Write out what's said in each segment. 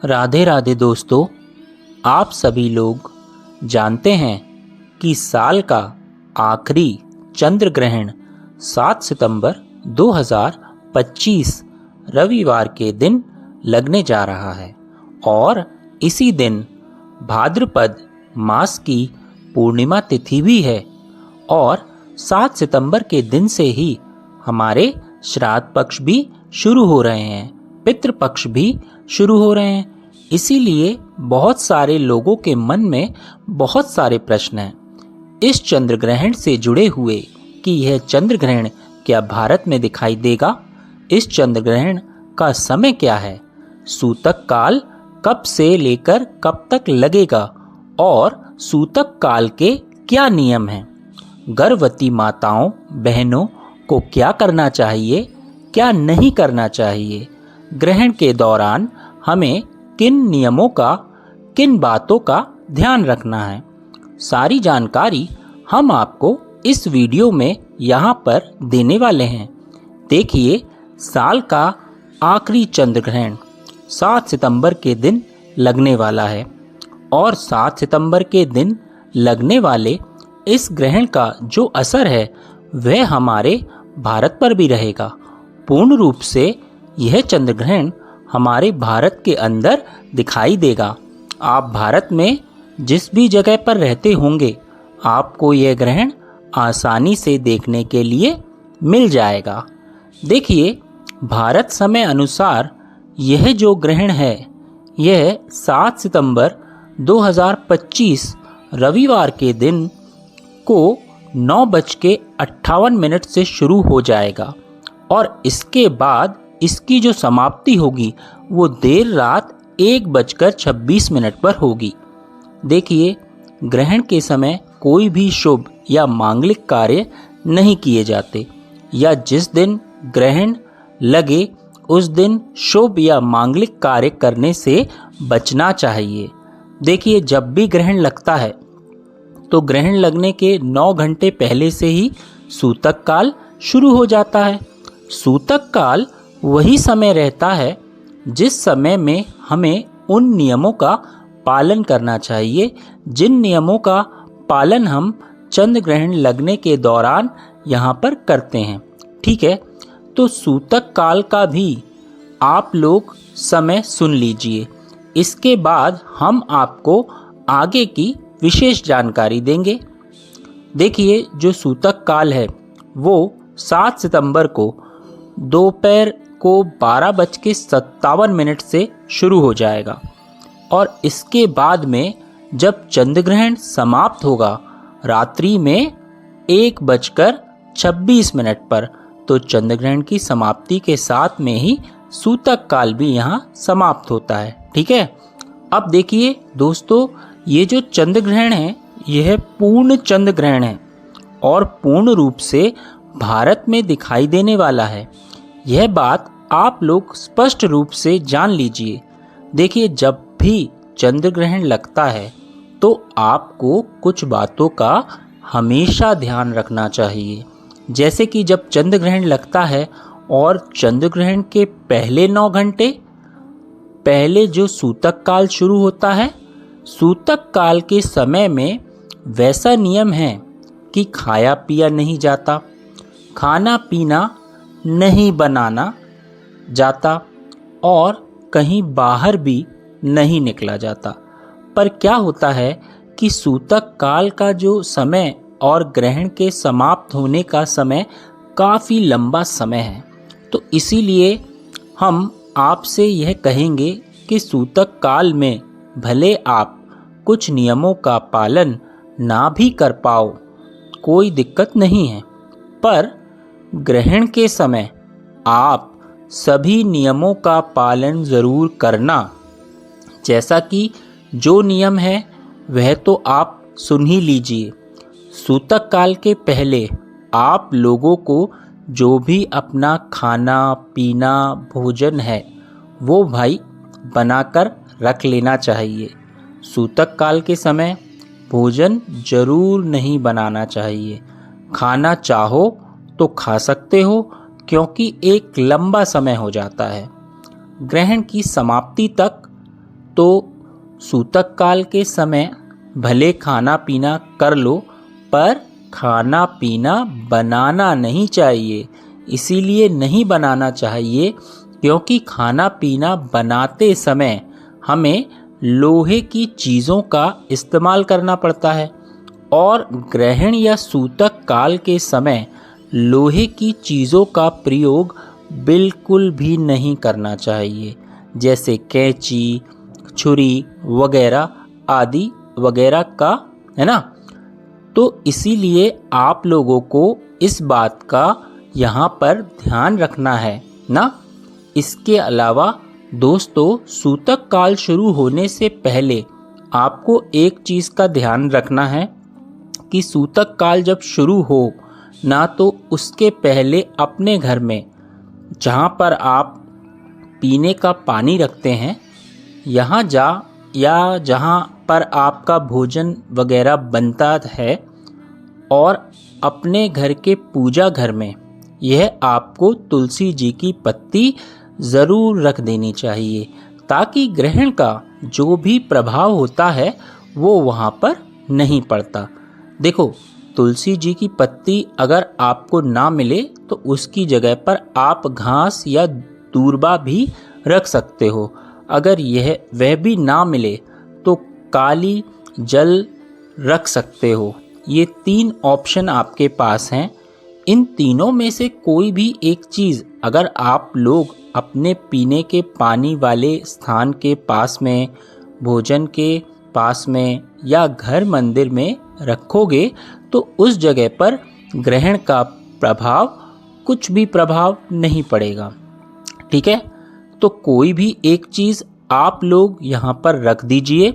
राधे राधे दोस्तों, आप सभी लोग जानते हैं कि साल का आखिरी चंद्र ग्रहण 7 सितंबर 2025 रविवार के दिन लगने जा रहा है और इसी दिन भाद्रपद मास की पूर्णिमा तिथि भी है और 7 सितंबर के दिन से ही हमारे श्राद्ध पक्ष भी शुरू हो रहे हैं, पितृपक्ष भी शुरू हो रहे हैं। इसीलिए बहुत सारे लोगों के मन में बहुत सारे प्रश्न हैं इस चंद्र ग्रहण से जुड़े हुए कि यह चंद्र ग्रहण क्या भारत में दिखाई देगा, इस चंद्र ग्रहण का समय क्या है, सूतक काल कब से लेकर कब तक लगेगा और सूतक काल के क्या नियम हैं, गर्भवती माताओं बहनों को क्या करना चाहिए, क्या नहीं करना चाहिए, ग्रहण के दौरान हमें किन नियमों का, किन बातों का ध्यान रखना है, सारी जानकारी हम आपको इस वीडियो में यहाँ पर देने वाले हैं। देखिए, साल का आखिरी चंद्र ग्रहण 7 सितंबर के दिन लगने वाला है और 7 सितंबर के दिन लगने वाले इस ग्रहण का जो असर है वह हमारे भारत पर भी रहेगा। पूर्ण रूप से यह चंद्र ग्रहण हमारे भारत के अंदर दिखाई देगा। आप भारत में जिस भी जगह पर रहते होंगे आपको यह ग्रहण आसानी से देखने के लिए मिल जाएगा। देखिए, भारत समय अनुसार यह जो ग्रहण है यह 7 सितंबर 2025 रविवार के दिन को 9:58 से शुरू हो जाएगा और इसके बाद इसकी जो समाप्ति होगी वो देर रात 1:26 पर होगी। देखिए, ग्रहण के समय कोई भी शुभ या मांगलिक कार्य नहीं किए जाते या जिस दिन ग्रहण लगे उस दिन शुभ या मांगलिक कार्य करने से बचना चाहिए। देखिए, जब भी ग्रहण लगता है तो ग्रहण लगने के 9 घंटे पहले से ही सूतक काल शुरू हो जाता है। सूतक काल वही समय रहता है जिस समय में हमें उन नियमों का पालन करना चाहिए जिन नियमों का पालन हम चंद्र ग्रहण लगने के दौरान यहाँ पर करते हैं। ठीक है, तो सूतक काल का भी आप लोग समय सुन लीजिए। इसके बाद हम आपको आगे की विशेष जानकारी देंगे। देखिए, जो सूतक काल है वो 7 सितंबर को दोपहर को 12:57 से शुरू हो जाएगा और इसके बाद में जब चंद्र ग्रहण समाप्त होगा रात्रि में 1:26 पर, तो चंद्र ग्रहण की समाप्ति के साथ में ही सूतक काल भी यहाँ समाप्त होता है। ठीक है, अब देखिए दोस्तों, ये जो चंद्र ग्रहण है यह पूर्ण चंद्र ग्रहण है और पूर्ण रूप से भारत में दिखाई देने वाला है। यह बात आप लोग स्पष्ट रूप से जान लीजिए। देखिए, जब भी चंद्र ग्रहण लगता है तो आपको कुछ बातों का हमेशा ध्यान रखना चाहिए। जैसे कि जब चंद्र ग्रहण लगता है और चंद्र ग्रहण के पहले 9 घंटे पहले जो सूतक काल शुरू होता है, सूतक काल के समय में वैसा नियम है कि खाया पिया नहीं जाता, खाना पीना नहीं बनाना जाता और कहीं बाहर भी नहीं निकला जाता। पर क्या होता है कि सूतक काल का जो समय और ग्रहण के समाप्त होने का समय काफ़ी लंबा समय है, तो इसीलिए हम आपसे यह कहेंगे कि सूतक काल में भले आप कुछ नियमों का पालन ना भी कर पाओ, कोई दिक्कत नहीं है, पर ग्रहण के समय आप सभी नियमों का पालन ज़रूर करना। जैसा कि जो नियम है वह तो आप सुन ही लीजिए। सूतक काल के पहले आप लोगों को जो भी अपना खाना पीना भोजन है वो भाई बनाकर रख लेना चाहिए। सूतक काल के समय भोजन जरूर नहीं बनाना चाहिए। खाना चाहो तो खा सकते हो क्योंकि एक लंबा समय हो जाता है। ग्रहण की समाप्ति तक तो सूतक काल के समय भले खाना पीना कर लो, पर खाना पीना बनाना नहीं चाहिए। इसीलिए नहीं बनाना चाहिए क्योंकि खाना पीना बनाते समय हमें लोहे की चीज़ों का इस्तेमाल करना पड़ता है, और ग्रहण या सूतक काल के समय लोहे की चीज़ों का प्रयोग बिल्कुल भी नहीं करना चाहिए, जैसे कैंची, छुरी वगैरह आदि वगैरह का, है ना। तो इसीलिए आप लोगों को इस बात का यहाँ पर ध्यान रखना है ना। इसके अलावा दोस्तों, सूतक काल शुरू होने से पहले आपको एक चीज़ का ध्यान रखना है कि सूतक काल जब शुरू हो ना, तो उसके पहले अपने घर में जहाँ पर आप पीने का पानी रखते हैं, यहाँ या जहाँ पर आपका भोजन वगैरह बनता है, और अपने घर के पूजा घर में यह आपको तुलसी जी की पत्ती ज़रूर रख देनी चाहिए, ताकि ग्रहण का जो भी प्रभाव होता है वो वहाँ पर नहीं पड़ता। देखो, तुलसी जी की पत्ती अगर आपको ना मिले तो उसकी जगह पर आप घास या दूर्बा भी रख सकते हो। अगर वह भी ना मिले तो काली जल रख सकते हो। ये 3 ऑप्शन आपके पास हैं। इन तीनों में से कोई भी एक चीज़ अगर आप लोग अपने पीने के पानी वाले स्थान के पास में, भोजन के पास में या घर मंदिर में रखोगे तो उस जगह पर ग्रहण का कुछ भी प्रभाव नहीं पड़ेगा। ठीक है, तो कोई भी एक चीज़ आप लोग यहाँ पर रख दीजिए,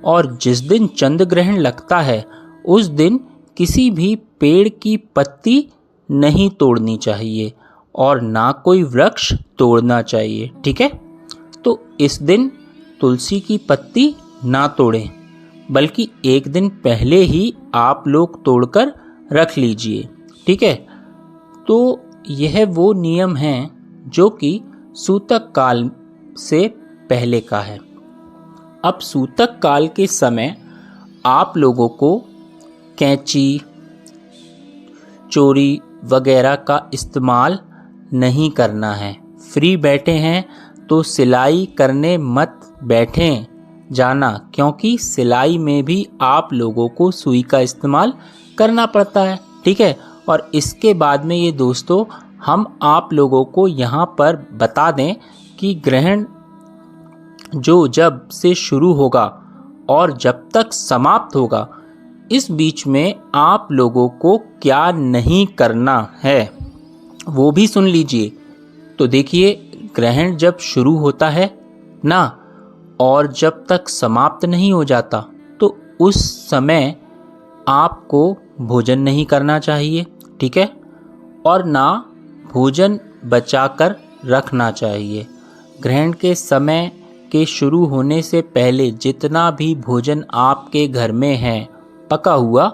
और जिस दिन चंद्र ग्रहण लगता है उस दिन किसी भी पेड़ की पत्ती नहीं तोड़नी चाहिए और ना कोई वृक्ष तोड़ना चाहिए। ठीक है, तो इस दिन तुलसी की पत्ती ना तोड़ें, बल्कि एक दिन पहले ही आप लोग तोड़कर रख लीजिए। ठीक है, तो यह वो नियम हैं जो कि सूतक काल से पहले का है। अब सूतक काल के समय आप लोगों को कैंची, चोरी वगैरह का इस्तेमाल नहीं करना है। फ्री बैठे हैं तो सिलाई करने मत बैठें जाना, क्योंकि सिलाई में भी आप लोगों को सुई का इस्तेमाल करना पड़ता है। ठीक है, और इसके बाद में ये दोस्तों, हम आप लोगों को यहाँ पर बता दें कि ग्रहण जो जब से शुरू होगा और जब तक समाप्त होगा, इस बीच में आप लोगों को क्या नहीं करना है वो भी सुन लीजिए। तो देखिए, ग्रहण जब शुरू होता है ना, और जब तक समाप्त नहीं हो जाता, तो उस समय आपको भोजन नहीं करना चाहिए। ठीक है, और ना भोजन बचाकर रखना चाहिए। ग्रहण के समय के शुरू होने से पहले जितना भी भोजन आपके घर में है पका हुआ,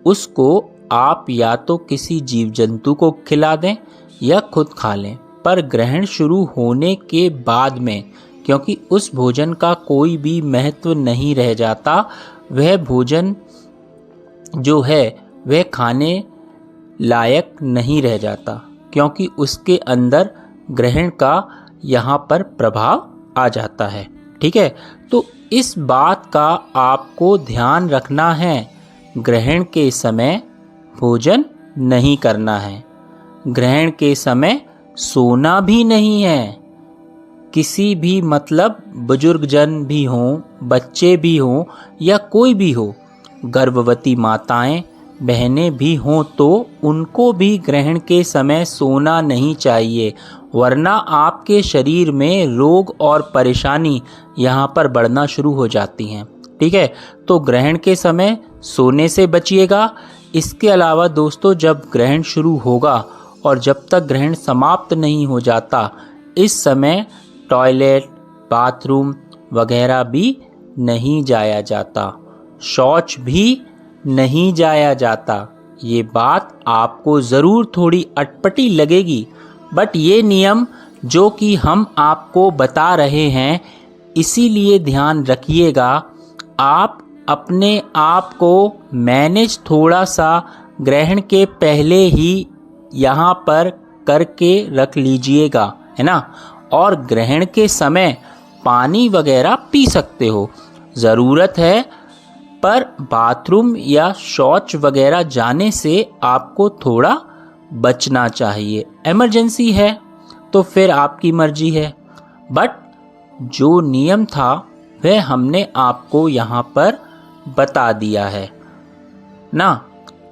उसको आप या तो किसी जीव जंतु को खिला दें या खुद खा लें। पर ग्रहण शुरू होने के बाद में, क्योंकि उस भोजन का कोई भी महत्व नहीं रह जाता, वह भोजन जो है वह खाने लायक नहीं रह जाता, क्योंकि उसके अंदर ग्रहण का यहाँ पर प्रभाव आ जाता है। ठीक है, तो इस बात का आपको ध्यान रखना है। ग्रहण के समय भोजन नहीं करना है, ग्रहण के समय सोना भी नहीं है। किसी भी बुजुर्ग जन भी हों, बच्चे भी हों या कोई भी हो, गर्भवती माताएं बहनें भी हों, तो उनको भी ग्रहण के समय सोना नहीं चाहिए, वरना आपके शरीर में रोग और परेशानी यहाँ पर बढ़ना शुरू हो जाती हैं। ठीक है, तो ग्रहण के समय सोने से बचिएगा। इसके अलावा दोस्तों, जब ग्रहण शुरू होगा और जब तक ग्रहण समाप्त नहीं हो जाता, इस समय टॉयलेट, बाथरूम वगैरह भी नहीं जाया जाता, शौच भी नहीं जाया जाता। ये बात आपको ज़रूर थोड़ी अटपटी लगेगी, बट ये नियम जो कि हम आपको बता रहे हैं, इसीलिए ध्यान रखिएगा, आप अपने आप को मैनेज थोड़ा सा ग्रहण के पहले ही यहाँ पर करके रख लीजिएगा, है ना। और ग्रहण के समय पानी वगैरह पी सकते हो, ज़रूरत है, पर बाथरूम या शौच वगैरह जाने से आपको थोड़ा बचना चाहिए। इमरजेंसी है तो फिर आपकी मर्जी है, बट जो नियम था वह हमने आपको यहाँ पर बता दिया है ना।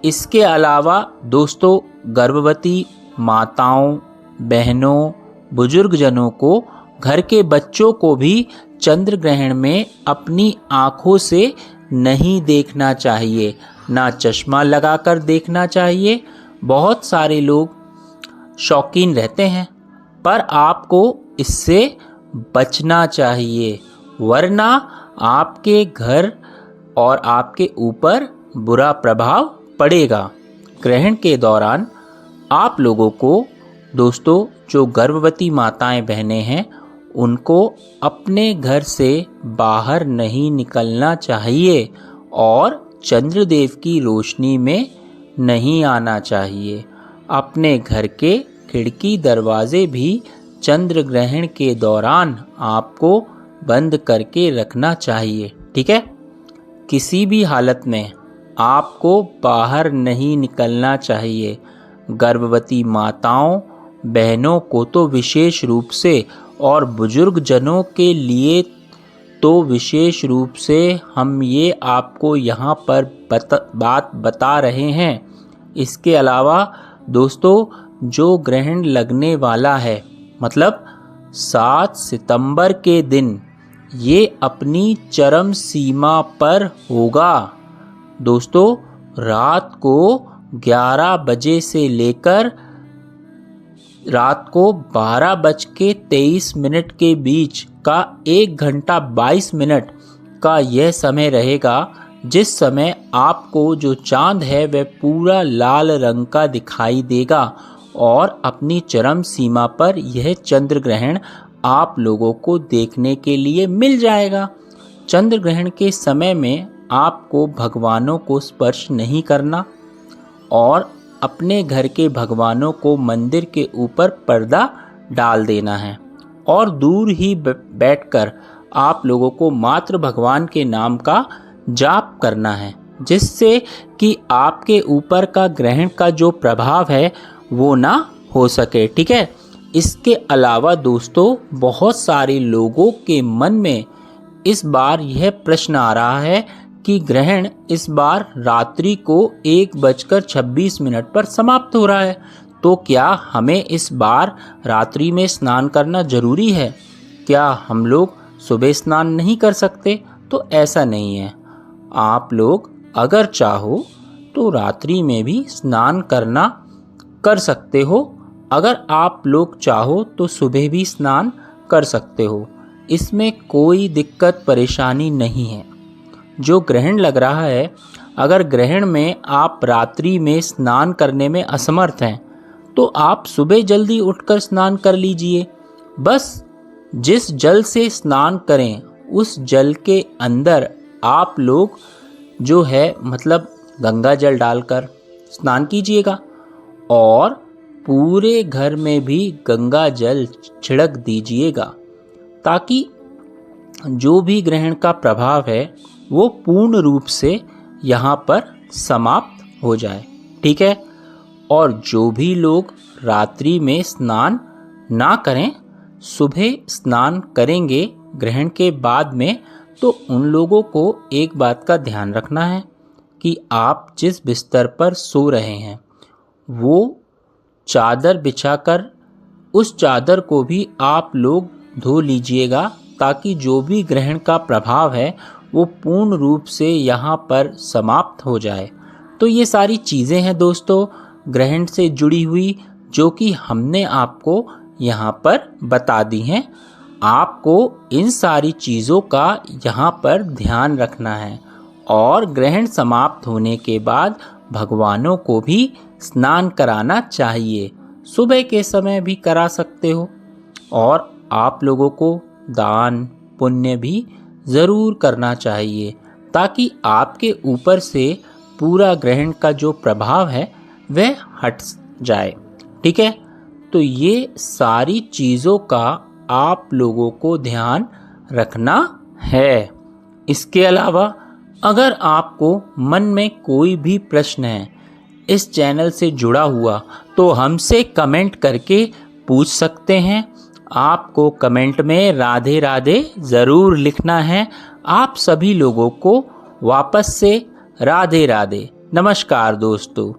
इसके अलावा दोस्तों, गर्भवती माताओं, बहनों, बुजुर्गजनों को, घर के बच्चों को भी चंद्र ग्रहण में अपनी आँखों से नहीं देखना चाहिए, ना चश्मा लगाकर देखना चाहिए। बहुत सारे लोग शौकीन रहते हैं, पर आपको इससे बचना चाहिए, वरना आपके घर और आपके ऊपर बुरा प्रभाव पड़ेगा। ग्रहण के दौरान आप लोगों को दोस्तों, जो गर्भवती माताएं बहनें हैं, उनको अपने घर से बाहर नहीं निकलना चाहिए और चंद्रदेव की रोशनी में नहीं आना चाहिए। अपने घर के खिड़की दरवाजे भी चंद्र ग्रहण के दौरान आपको बंद करके रखना चाहिए, ठीक है। किसी भी हालत में आपको बाहर नहीं निकलना चाहिए। गर्भवती माताओं, बहनों को तो विशेष रूप से, और बुजुर्ग जनों के लिए तो विशेष रूप से हम ये आपको यहाँ पर बात बता रहे हैं। इसके अलावा दोस्तों, जो ग्रहण लगने वाला है, मतलब 7 सितंबर के दिन, ये अपनी चरम सीमा पर होगा। दोस्तों, रात को 11 बजे से लेकर रात को 12:23 के बीच का 1 घंटा 22 मिनट का यह समय रहेगा, जिस समय आपको जो चांद है वह पूरा लाल रंग का दिखाई देगा और अपनी चरम सीमा पर यह चंद्र ग्रहण आप लोगों को देखने के लिए मिल जाएगा। चंद्र ग्रहण के समय में आपको भगवानों को स्पर्श नहीं करना और अपने घर के भगवानों को मंदिर के ऊपर पर्दा डाल देना है और दूर ही बैठकर आप लोगों को मात्र भगवान के नाम का जाप करना है, जिससे कि आपके ऊपर का ग्रहण का जो प्रभाव है वो ना हो सके, ठीक है। इसके अलावा दोस्तों, बहुत सारे लोगों के मन में इस बार यह प्रश्न आ रहा है कि ग्रहण इस बार रात्रि को 1:26 पर समाप्त हो रहा है, तो क्या हमें इस बार रात्रि में स्नान करना जरूरी है? क्या हम लोग सुबह स्नान नहीं कर सकते? तो ऐसा नहीं है। आप लोग अगर चाहो तो रात्रि में भी स्नान करना कर सकते हो। अगर आप लोग चाहो तो सुबह भी स्नान कर सकते हो, इसमें कोई दिक्कत परेशानी नहीं है। जो ग्रहण लग रहा है, अगर ग्रहण में आप रात्रि में स्नान करने में असमर्थ हैं तो आप सुबह जल्दी उठकर स्नान कर लीजिए। बस जिस जल से स्नान करें उस जल के अंदर आप लोग जो है मतलब गंगा जल डालकर स्नान कीजिएगा और पूरे घर में भी गंगा जल छिड़क दीजिएगा, ताकि जो भी ग्रहण का प्रभाव है वो पूर्ण रूप से यहाँ पर समाप्त हो जाए, ठीक है। और जो भी लोग रात्रि में स्नान ना करें, सुबह स्नान करेंगे ग्रहण के बाद में, तो उन लोगों को एक बात का ध्यान रखना है कि आप जिस बिस्तर पर सो रहे हैं वो चादर बिछाकर उस चादर को भी आप लोग धो लीजिएगा, ताकि जो भी ग्रहण का प्रभाव है वो पूर्ण रूप से यहाँ पर समाप्त हो जाए। तो ये सारी चीज़ें हैं दोस्तों ग्रहण से जुड़ी हुई, जो कि हमने आपको यहाँ पर बता दी हैं। आपको इन सारी चीज़ों का यहाँ पर ध्यान रखना है और ग्रहण समाप्त होने के बाद भगवानों को भी स्नान कराना चाहिए। सुबह के समय भी करा सकते हो और आप लोगों को दान, पुण्य भी ज़रूर करना चाहिए, ताकि आपके ऊपर से पूरा ग्रहण का जो प्रभाव है वह हट जाए। ठीक है, तो ये सारी चीज़ों का आप लोगों को ध्यान रखना है। इसके अलावा अगर आपको मन में कोई भी प्रश्न है इस चैनल से जुड़ा हुआ, तो हमसे कमेंट करके पूछ सकते हैं। आपको कमेंट में राधे राधे ज़रूर लिखना है। आप सभी लोगों को वापस से राधे राधे। नमस्कार दोस्तों।